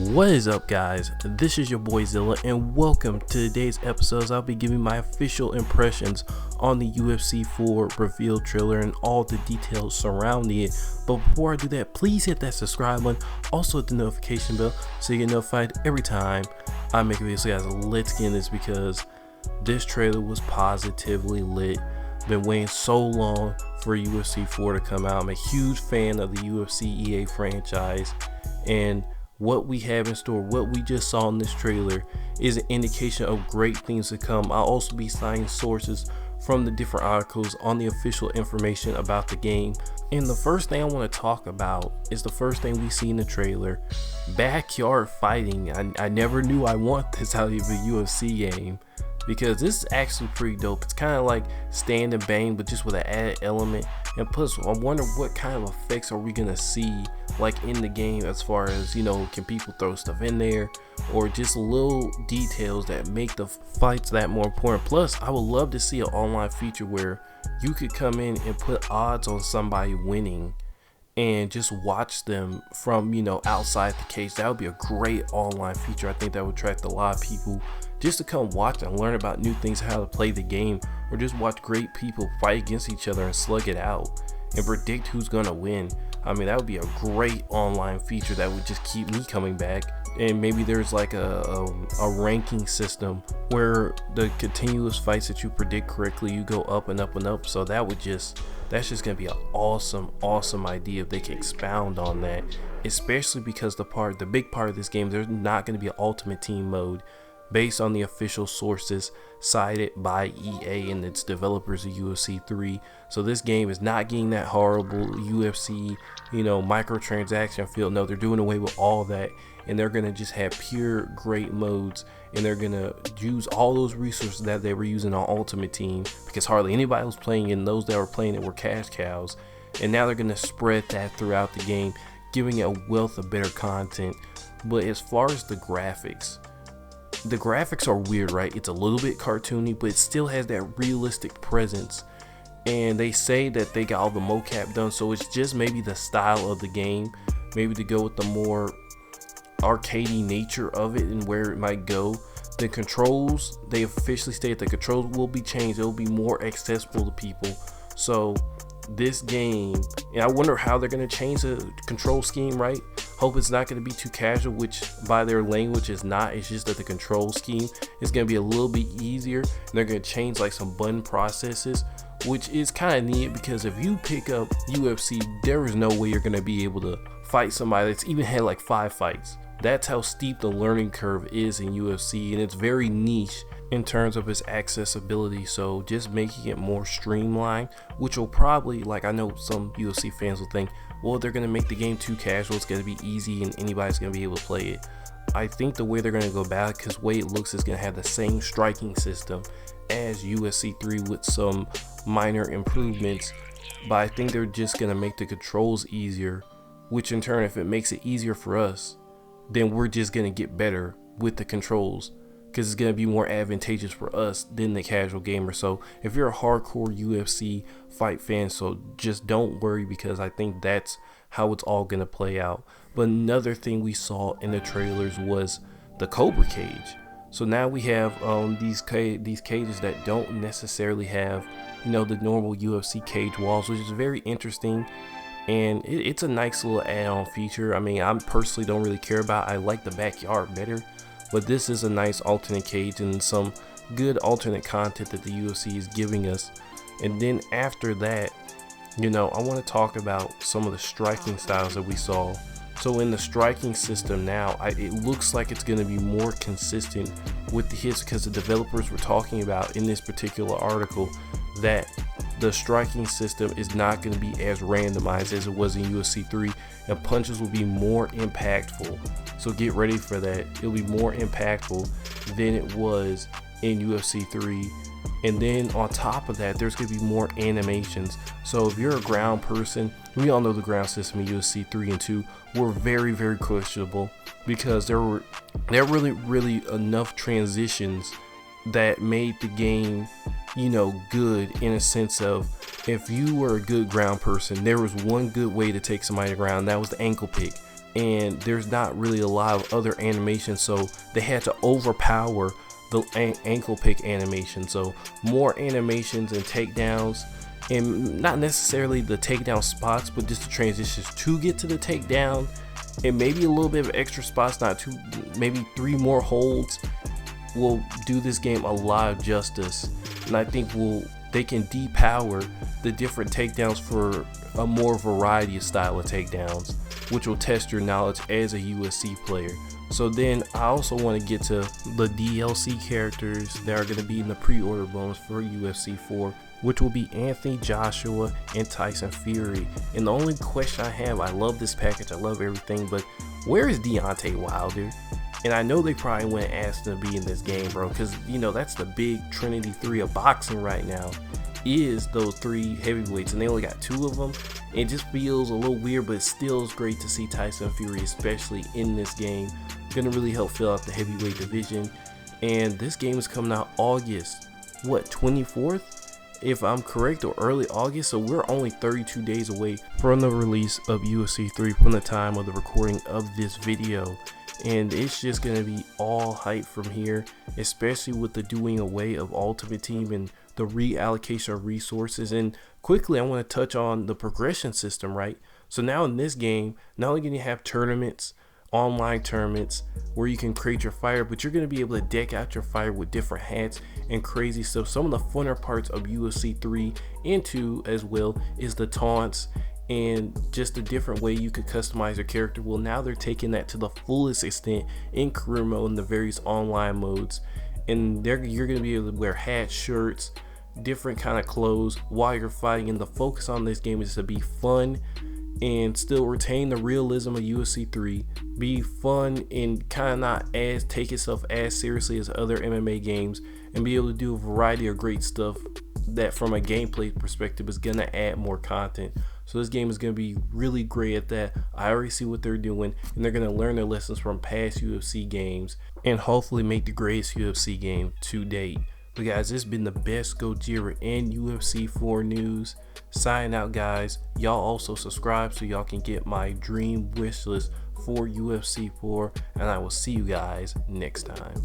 What is up, guys? This is your boy Zilla, and welcome to today's episodes. I'll be giving my official impressions on the UFC 4 reveal trailer and all the details surrounding it. But before I do that, please hit that subscribe button, also hit the notification bell so you get notified every time I make a video. So guys, let's get in this because this trailer was positively lit. Been waiting so long for UFC 4 to come out. I'm a huge fan of the UFC EA franchise, and what we have in store, what we just saw in this trailer, is an indication of great things to come. I'll also be citing sources from the different articles on the official information about the game. And the first thing I want to talk about is the first thing we see in the trailer: backyard fighting. I never knew I want this out of a UFC game, because this is actually pretty dope. It's kind of like Stand and Bang, but just with an added element. And plus, I wonder what kind of effects are we gonna see like in the game, as far as, you know, can people throw stuff in there, or just little details that make the fights that more important. Plus, I would love to see an online feature where you could come in and put odds on somebody winning and just watch them from, you know, outside the cage. That would be a great online feature. I think that would attract a lot of people just to come watch and learn about new things, how to play the game, or just watch great people fight against each other and slug it out and predict who's gonna win. I mean, that would be a great online feature that would just keep me coming back. And maybe there's like a ranking system where the continuous fights that you predict correctly, you go up and up and up. So that's just gonna be an awesome idea if they can expound on that, especially because the big part of this game, there's not gonna be an ultimate team mode based on the official sources cited by EA and its developers of UFC 3. So this game is not getting that horrible UFC, you know, microtransaction feel. No, they're doing away with all that, and they're gonna just have pure great modes, and they're gonna use all those resources that they were using on Ultimate Team, because hardly anybody was playing, and those that were playing it were cash cows. And now they're gonna spread that throughout the game, giving it a wealth of better content. But as far as the graphics are weird, right? It's a little bit cartoony, but it still has that realistic presence. And they say that they got all the mocap done, so it's just maybe the style of the game, maybe to go with the more arcadey nature of it and where it might go. The controls, they officially state the controls will be changed. It will be more accessible to people. So this game, and I wonder how they're going to change the control scheme, right? Hope it's not going to be too casual, which by their language is not. It's just that the control scheme is going to be a little bit easier, and they're going to change like some button processes, which is kind of neat, because if you pick up UFC, there is no way you're going to be able to fight somebody that's even had like 5 fights. That's how steep the learning curve is in UFC, and it's very niche in terms of its accessibility. So just making it more streamlined, which will probably, like, I know some UFC fans will think, well, they're going to make the game too casual, it's going to be easy and anybody's going to be able to play it. I think the way they're going to go about it, because the way it looks, is going to have the same striking system as UFC 3 with some minor improvements, but I think they're just going to make the controls easier, which in turn, if it makes it easier for us, then we're just going to get better with the controls, because it's going to be more advantageous for us than the casual gamer. So if you're a hardcore UFC fight fan, so just don't worry, because I think that's how it's all going to play out. But another thing we saw in the trailers was the Cobra cage. So now we have these cages that don't necessarily have, you know, the normal UFC cage walls, which is very interesting. And it's a nice little add-on feature. I mean, I personally don't really care about it. I like the backyard better, but this is a nice alternate cage and some good alternate content that the UFC is giving us. And then after that, you know, I want to talk about some of the striking styles that we saw. So in the striking system now, it looks like it's going to be more consistent with the hits, because the developers were talking about in this particular article that the striking system is not going to be as randomized as it was in UFC 3, and punches will be more impactful. So get ready for that. It'll be more impactful than it was in UFC 3. And then on top of that, there's going to be more animations. So if you're a ground person, we all know the ground system in UFC 3 and 2 were very, very questionable, because there were really enough transitions that made the game, you know, good, in a sense of, if you were a good ground person, there was one good way to take somebody to ground, that was the ankle pick. and there's not really a lot of other animations, so they had to overpower the ankle pick animation. So more animations and takedowns, and not necessarily the takedown spots, but just the transitions to get to the takedown, and maybe a little bit of extra spots, not two, maybe 3 more holds, will do this game a lot of justice. And I think they can depower the different takedowns for a more variety of style of takedowns, which will test your knowledge as a UFC player. So then I also want to get to the DLC characters that are going to be in the pre-order bonus for UFC 4, which will be Anthony Joshua and Tyson Fury. And the only question I have, I love this package, I love everything, but where is Deontay Wilder? And I know they probably wouldn't ask him to be in this game, bro, because, you know, that's the big Trinity 3 of boxing right now, is those 3 heavyweights, and they only got 2 of them. It just feels a little weird, but it still is great to see Tyson Fury, especially in this game. Gonna really help fill out the heavyweight division. And this game is coming out August, what, 24th? If I'm correct, or early August. So we're only 32 days away from the release of UFC 3 from the time of the recording of this video. And it's just going to be all hype from here, especially with the doing away of Ultimate Team and the reallocation of resources. And quickly, I want to touch on the progression system, right? So now in this game, not only can you have tournaments, online tournaments where you can create your fighter, but you're going to be able to deck out your fighter with different hats and crazy stuff. Some of the funner parts of UFC 3 and 2 as well is the taunts and just a different way you could customize your character. Well, now they're taking that to the fullest extent in career mode and the various online modes, and you're going to be able to wear hats, shirts, different kind of clothes while you're fighting. And the focus on this game is to be fun and still retain the realism of UFC 3, be fun and kind of not take itself as seriously as other MMA games, and be able to do a variety of great stuff that from a gameplay perspective is going to add more content. So this game is going to be really great at that. I already see what they're doing, and they're going to learn their lessons from past UFC games and hopefully make the greatest UFC game to date. But guys, this has been the best Gojira and UFC 4 news. Signing out, guys. Y'all also subscribe so y'all can get my dream wish list for UFC 4, and I will see you guys next time.